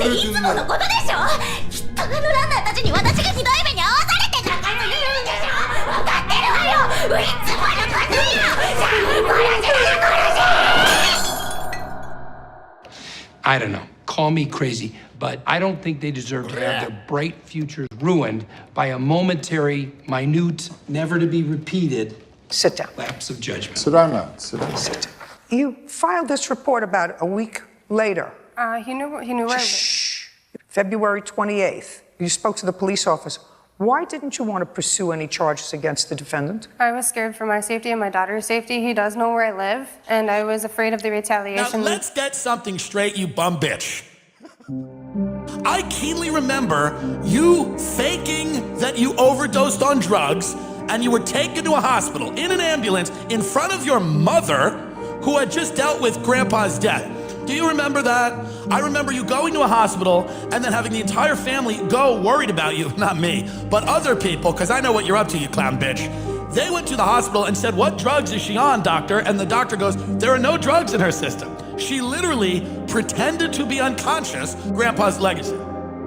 いつものことでしょ。きっとあのランナーたちに私がひどい目に遭わされてなんか言うんでしょ。分かってるわよ。いつものことよ。I don't know. Call me crazy, but I don't think they deserve to have their bright futures ruined by a momentary, minute, never to be repeated Sit down. lapse of judgment. Sit down now. Sit down. Sit down. You filed this report about a week later. He knew where I lived. Shh. February 28th. You spoke to the police officer. Why didn't you want to pursue any charges against the defendant? I was scared for my safety and my daughter's safety. He does know where I live, and I was afraid of the retaliation. Now, let's get something straight, you bum bitch. I keenly remember you faking that you overdosed on drugs and you were taken to a hospital in an ambulance in front of your mother who had just dealt with Grandpa's death. Do you remember that? I remember you going to a hospital and then having the entire family go worried about you. Not me, but other people, because I know what you're up to, you clown bitch. They went to the hospital and said, "What drugs is she on, doctor?" And the doctor goes, "There are no drugs in her system." She literally pretended to be unconscious, Grandpa's legacy.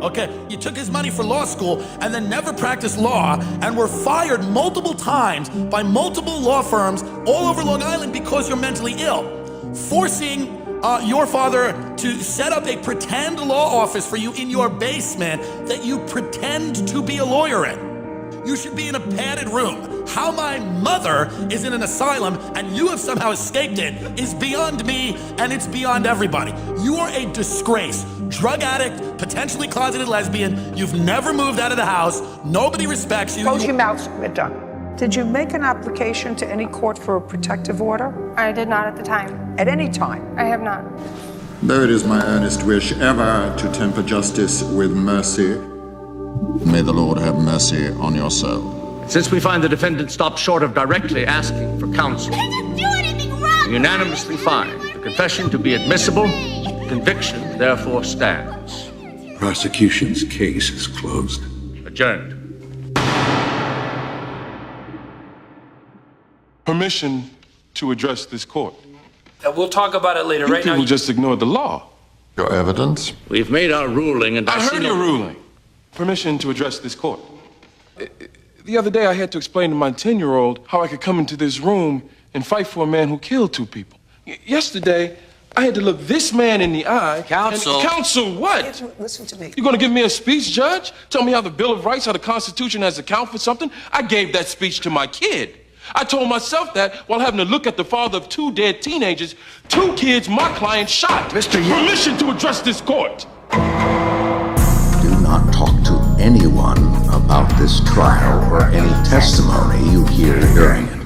Okay, you took his money for law school and then never practiced law and were fired multiple times by multiple law firms all over Long Island because you're mentally ill, forcing your father to set up a pretend law office for you in your basement that you pretend to be a lawyer in. You should be in a padded room. How my mother is in an asylum and you have somehow escaped it is beyond me, and it's beyond everybody. You are a disgrace. Drug addict, potentially closeted lesbian. You've never moved out of the house. Nobody respects you. Close your mouth. We're done. Did you make an application to any court for a protective order? I did not at the time. At any time? I have not. Though it is my earnest wish ever to temper justice with mercy, may the Lord have mercy on your soul. Since we find the defendant stopped short of directly asking for counsel, I didn't do anything wrong. we unanimously find the confession to be admissible. Conviction therefore stands. Prosecution's case is closed. Adjourned. Permission to address this court. We'll talk about it later. You Right now, people just ignored the law. Your evidence? We've made our ruling, and I see heard no- your ruling. Permission to address this court. The other day, I had to explain to my 10-year-old how I could come into this room and fight for a man who killed 2 people. Yesterday, I had to look this man in the eye. Counsel. Counsel what? Andrew, listen to me. You gonna give me a speech, Judge? Tell me how the Bill of Rights, how the Constitution has account for something? I gave that speech to my kid. I told myself that while having to look at the father of 2 dead teenagers, 2 kids my client shot. Mr. Permission to address this court. Do not talk to anyone about this trial or any testimony you hear during it.